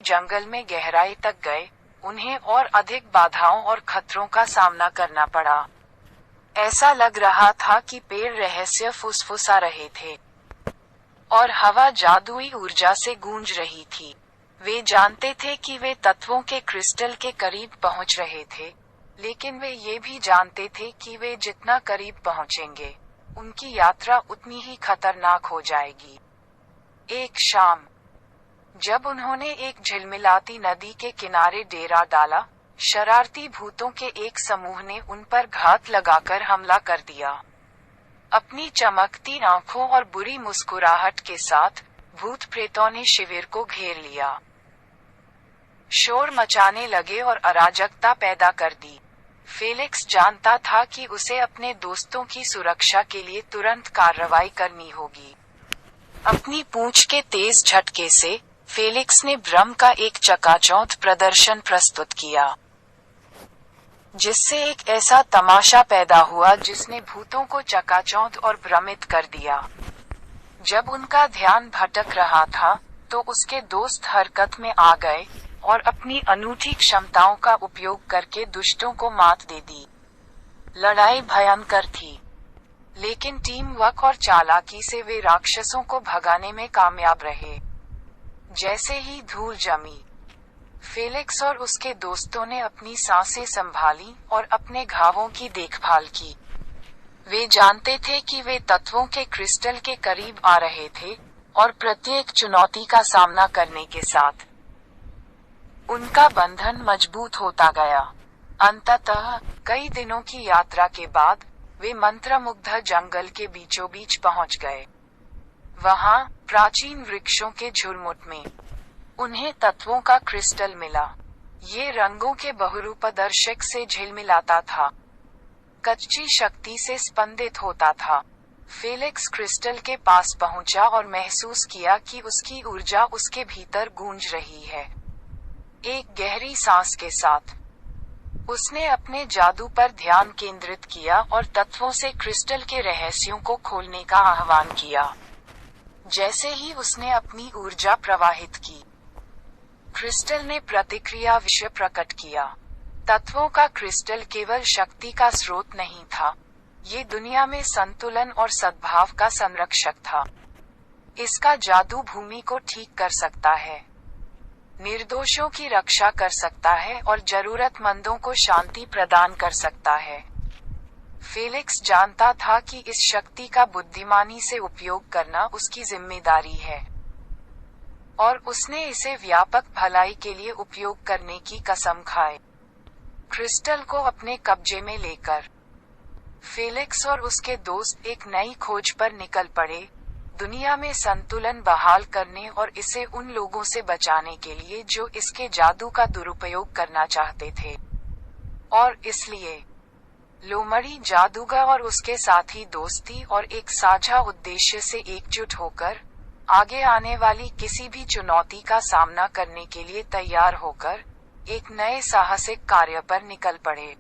जंगल में गहराई तक गए, उन्हें और अधिक बाधाओं और खतरों का सामना करना पड़ा। ऐसा लग रहा था कि पेड़ रहस्य फुसफुसा रहे थे और हवा जादुई ऊर्जा से गूंज रही थी। वे जानते थे कि वे तत्वों के क्रिस्टल के करीब पहुंच रहे थे, लेकिन वे ये भी जानते थे कि वे जितना करीब पहुंचेंगे, उनकी यात्रा उतनी ही खतरनाक हो जाएगी। एक शाम, जब उन्होंने एक झिलमिलाती नदी के किनारे डेरा डाला, शरारती भूतों के एक समूह ने उन पर घात लगाकर हमला कर दिया। अपनी चमकती आंखों और बुरी मुस्कुराहट के साथ भूत प्रेतों ने शिविर को घेर लिया, शोर मचाने लगे और अराजकता पैदा कर दी। फेलिक्स जानता था कि उसे अपने दोस्तों की सुरक्षा के लिए तुरंत कार्रवाई करनी होगी। अपनी पूंछ के तेज झटके से फेलिक्स ने भ्रम का एक चकाचौंध प्रदर्शन प्रस्तुत किया, जिससे एक ऐसा तमाशा पैदा हुआ जिसने भूतों को चकाचौंध और भ्रमित कर दिया। जब उनका ध्यान भटक रहा था, तो उसके दोस्त हरकत में आ गए और अपनी अनूठी क्षमताओं का उपयोग करके दुष्टों को मात दे दी। लड़ाई भयंकर थी, लेकिन टीम वर्क और चालाकी से वे राक्षसों को भगाने में कामयाब रहे। जैसे ही धूल जमी, फेलिक्स और उसके दोस्तों ने अपनी सांसें संभाली और अपने घावों की देखभाल की। वे जानते थे कि वे तत्वों के क्रिस्टल के करीब आ रहे थे और प्रत्येक चुनौती का सामना करने के साथ उनका बंधन मजबूत होता गया। अंततः कई दिनों की यात्रा के बाद वे मंत्रमुग्ध जंगल के बीचों बीच पहुंच गए। वहां प्राचीन वृक्षों के झुरमुट में उन्हें तत्वों का क्रिस्टल मिला। ये रंगों के बहुरूपदर्शक से झिलमिलाता था, कच्ची शक्ति से स्पंदित होता था। फेलिक्स क्रिस्टल के पास पहुंचा और महसूस किया कि उसकी ऊर्जा उसके भीतर गूंज रही है। एक गहरी सांस के साथ उसने अपने जादू पर ध्यान केंद्रित किया और तत्वों से क्रिस्टल के रहस्यों को खोलने का आह्वान किया। जैसे ही उसने अपनी ऊर्जा प्रवाहित की, क्रिस्टल ने प्रतिक्रिया विषय प्रकट किया। तत्वों का क्रिस्टल केवल शक्ति का स्रोत नहीं था, ये दुनिया में संतुलन और सद्भाव का संरक्षक था। इसका जादू भूमि को ठीक कर सकता है, निर्दोषों की रक्षा कर सकता है और जरूरतमंदों को शांति प्रदान कर सकता है। फेलिक्स जानता था कि इस शक्ति का बुद्धिमानी से उपयोग करना उसकी जिम्मेदारी है, और उसने इसे व्यापक भलाई के लिए उपयोग करने की कसम खाई। क्रिस्टल को अपने कब्जे में लेकर फेलिक्स और उसके दोस्त एक नई खोज पर निकल पड़े, दुनिया में संतुलन बहाल करने और इसे उन लोगों से बचाने के लिए जो इसके जादू का दुरुपयोग करना चाहते थे। और इसलिए लोमड़ी जादूगर और उसके साथी दोस्ती और एक साझा उद्देश्य से एकजुट होकर आगे आने वाली किसी भी चुनौती का सामना करने के लिए तैयार होकर एक नए साहसिक कार्य पर निकल पड़े।